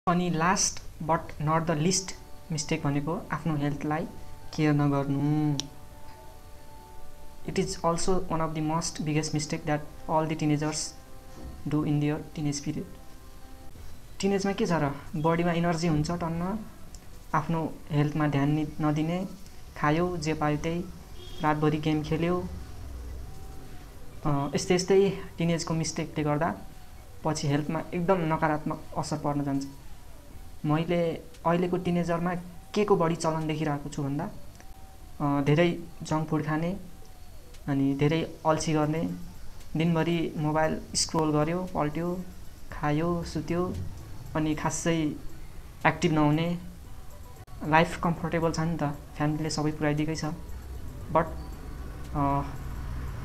अनि last but not the least mistake भनेको आफ्नो हेल्थलाई केयर नगर्नु। It is also one of the most biggest mistake that all the teenagers do in their teenage period. टिनेजमा के छ र, बडीमा इनर्जी हुन्छ टन्न, आफ्नो हेल्थमा ध्यान नदिने, खायो जे पायो त्यही, रातभरि गेम खेल्यो। यस्तै यस्तै टिनेजको मिस्टेकले गर्दा पछि हेल्थमा एकदम नकारात्मक असर पर्न जान्छ। मैले अहिलेको टिनेजरमा के को बढी चलन देखिरहेको छु भन्दा धेरै जङ्क फुड खाने, अनि धेरै अल्छी गर्ने, दिनभरि मोबाइल स्क्रोल गर्यो, पल्ट्यो, खायो, सुत्यो, अनि खासै एक्टिभ नहुने। लाइफ कम्फर्टेबल छ नि त, फ्यामिलीले सबै पुऱ्याइदिएकै छ, बट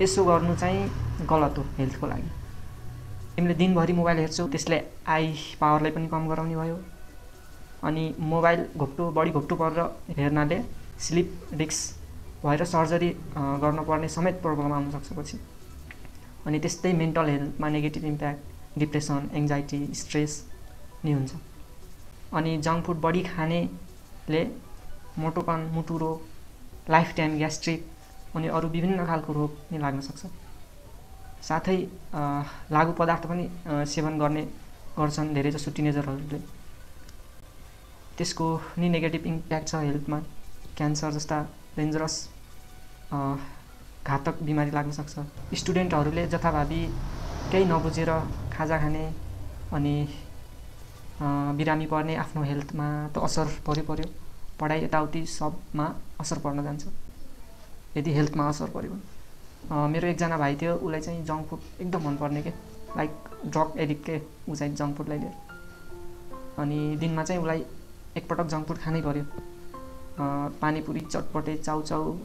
यसो गर्नु चाहिँ गलत हो हेल्थको लागि। तिमीले दिनभरि मोबाइल हेर्छौ, त्यसले आई पावरलाई पनि कम गराउने भयो, अनि मोबाइल बढी घोप्टो परेर हेर्नाले स्लिप डिस्क भएर सर्जरी गर्नुपर्ने समेत प्रब्लम आउन सक्छ पछि। अनि त्यस्तै मेन्टल हेल्थमा negative impact, depression, anxiety, stress नि हुन्छ। अनि जङ्क फुड बढी खानेले मोटोपन, मुटु रोग, लाइफ टाइम ग्यास्ट्रिक अनि अरू विभिन्न खालको रोग नि लाग्न सक्छ। साथै लागु पदार्थ पनि सेवन गर्ने गर्छन् धेरैजसो टिनेजरहरूले। त्यसको नि नेगेटिभ इम्प्याक्ट छ हेल्थमा। क्यान्सर जस्ता डेन्जरस घातक बिमारी लाग्न सक्छ। स्टुडेन्टहरूले जथाभावी केही नबुझेर खाजा खाने अनि बिरामी पर्ने, आफ्नो हेल्थमा त असर पर्यो, पढाइ यताउति सबमा असर पर्न जान्छ यदि हेल्थमा असर पर्यो भने। मेरो एकजना भाइ थियो, उसलाई चाहिँ जङ्क फुड एकदम मनपर्ने के, लाइक ड्रग एडिक्ट के ऊ चाहिँ जङ्क फुडलाई लिएर। अनि दिनमा चाहिँ उसलाई एकपटक जङ्क फुड खानै पर्यो। पानीपुरी, चटपटे, चाउचाउ,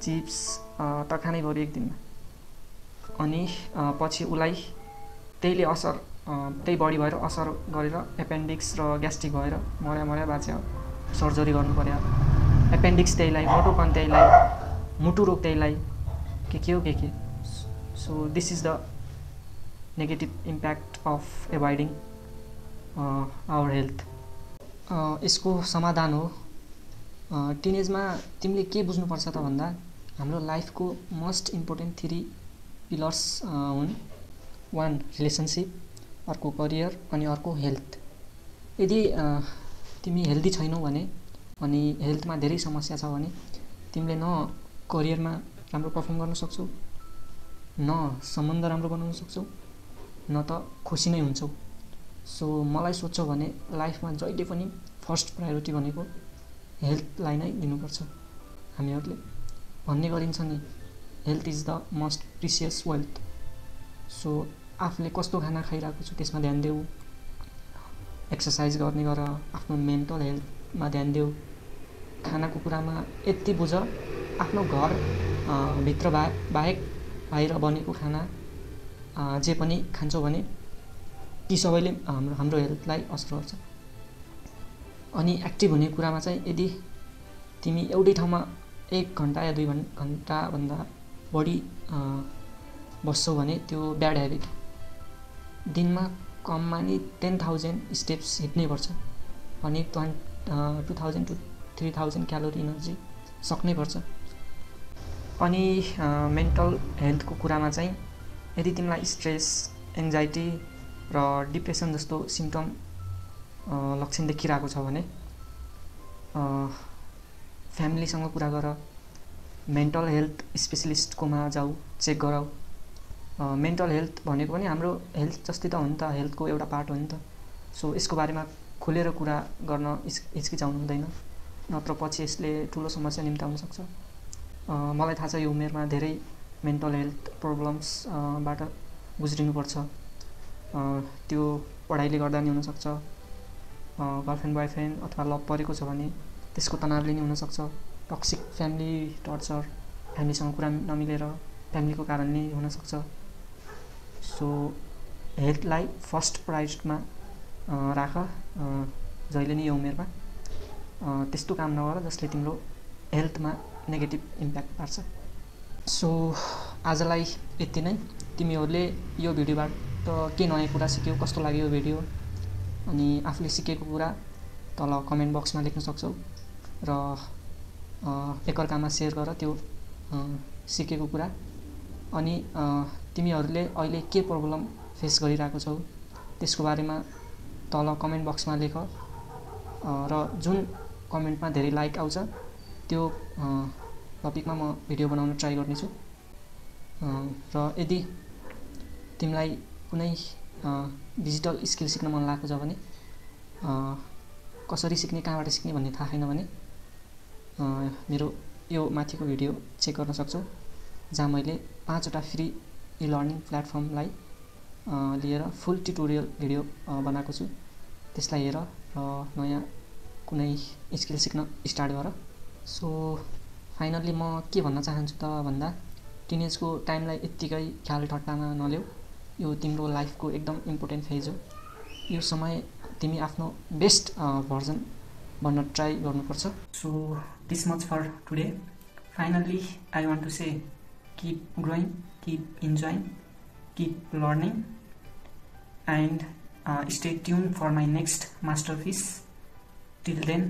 चिप्स त खानै पर्यो एक दिनमा। अनि पछि उसलाई त्यही बढी भएर असर गरेर एपेन्डिक्स र ग्यास्ट्रिक भएर मर्या बाँच्यो। सर्जरी गर्नु पर्यो। एपेन्डिक्स त्यहीलाई, मोटोपन त्यहीलाई, मुटु रोग त्यहीलाई, के हो के। So this is the negative impact of avoiding our health. यसको समाधान हो, टिनेजमा तिमीले के बुझ्नुपर्छ त भन्दा हाम्रो लाइफको मोस्ट इम्पोर्टेन्ट 3 पिलर्स हुन्। 1 रिलेसनसिप, अर्को करियर अनि अर्को हेल्थ। यदि तिमी हेल्दी छैनौ भने अनि हेल्थमा धेरै समस्या छ भने तिमीले न करियरमा राम्रो पर्फर्म गर्न सक्छौ, न सम्बन्ध राम्रो बनाउन सक्छौ, न त खुसी नै हुन्छौ। सो मलाई सोध्छौ भने लाइफमा जहिले पनि फर्स्ट प्रायोरिटी भनेको हेल्थलाई नै दिनुपर्छ। हामीहरूले भन्ने गरिन्छ नि, health is the most precious wealth. So आफूले कस्तो खाना खाइरहेको छु त्यसमा ध्यान देऊ, एक्सर्साइज गर्ने गर, आफ्नो मेन्टल हेल्थमा ध्यान देऊ। खानाको कुरामा यति बुझ, आफ्नो घर भित्र बाहेक बाहिर बनेको खाना जे पनि खान्छौ भने ती सबैले हाम्रो हेल्थलाई असर गर्छ। अनि एक्टिभ हुने कुरामा चाहिँ यदि तिमी एउटै ठाउँमा 1 घन्टा या 2 घन्टाभन्दा बढी बस्छौ भने त्यो ब्याड ह्याबिट। दिनमा कममा नि 10,000 स्टेप्स हिँड्नै पर्छ अनि 2,000 to 3,000 क्यालोरी इनर्जी सक्नै पर्छ। अनि मेन्टल हेल्थको कुरामा चाहिँ यदि तिमीलाई स्ट्रेस, एङ्जाइटी र डिप्रेसन जस्तो सिम्पटम लक्षण देखिरहेको छ भने फ्यामिलीसँग कुरा गर, मेन्टल हेल्थ स्पेसलिस्टकोमा जाऊ, चेक गराऊ। मेन्टल हेल्थ भनेको पनि हाम्रो हेल्थ जस्तै त हो नि त, हेल्थको एउटा पार्ट हो नि त। सो यसको बारेमा खुलेर कुरा गर्न हिचकिचाउनु हुँदैन, नत्र पछि यसले ठुलो समस्या निम्त्याउन सक्छ। मलाई थाहा छ यो उमेरमा धेरै मेन्टल हेल्थ प्रब्लम्सबाट गुज्रिनुपर्छ। त्यो पढाइले गर्दा नि हुनसक्छ, गर्लफ्रेन्ड बोयफ्रेन्ड अथवा लभ परेको छ भने त्यसको तनावले नि हुनसक्छ, टक्सिक फ्यामिली टर्चर, फ्यामिलीसँग कुरा नमिलेर फ्यामिलीको कारण नै हुनसक्छ। सो हेल्थलाई फर्स्ट प्रायोरिटीमा राख जहिले नि यो उमेरमा। त्यस्तो काम नगर जसले तिम्रो हेल्थमा नेगेटिभ इम्प्याक्ट पार्छ। सो आजलाई यति नै। तिमीहरूले यो भिडियोबाट के नयाँ कुरा सिक्यौ, कस्तो लाग्यो यो भिडियो अनि आफूले सिकेको कुरा तल कमेन्ट बक्समा लेख्न सक्छौ र एकअर्कामा सेयर गर त्यो सिकेको कुरा। अनि तिमीहरूले अहिले के प्रब्लम फेस गरिरहेको छौ त्यसको बारेमा तल कमेन्ट बक्समा लेख र जुन कमेन्टमा धेरै लाइक आउँछ त्यो टपिकमा म भिडियो बनाउन ट्राई गर्नेछु। र यदि तिमीलाई कुनै डिजिटल स्किल सिक्न मन लागेको छ भने कसरी सिक्ने कहाँबाट सिक्ने भन्ने थाहा छैन भने मेरो यो माथिको भिडियो चेक गर्न सक्छौ जहाँ मैले 5 वटा फ्री ई लर्निङ प्लेटफर्मलाई लिएर फुल ट्युटोरियल भिडियो बनाएको छु। त्यसलाई हेर र नयाँ कुनै स्किल सिक्न स्टार्ट गर। सो फाइनल्ली म के भन्न चाहन्छु त भन्दा टिनेजको टाइमलाई यत्तिकै ख्याल ठट्टामा नलेऊ। यो तिम्रो लाइफको एकदम इम्पोर्टेन्ट फेज हो। यो समय तिमी आफ्नो बेस्ट भर्जन बन्न ट्राई गर्नुपर्छ। So this much for today. Finally I want to say keep growing, keep enjoying, keep learning, and stay tuned for my next masterpiece. Till then,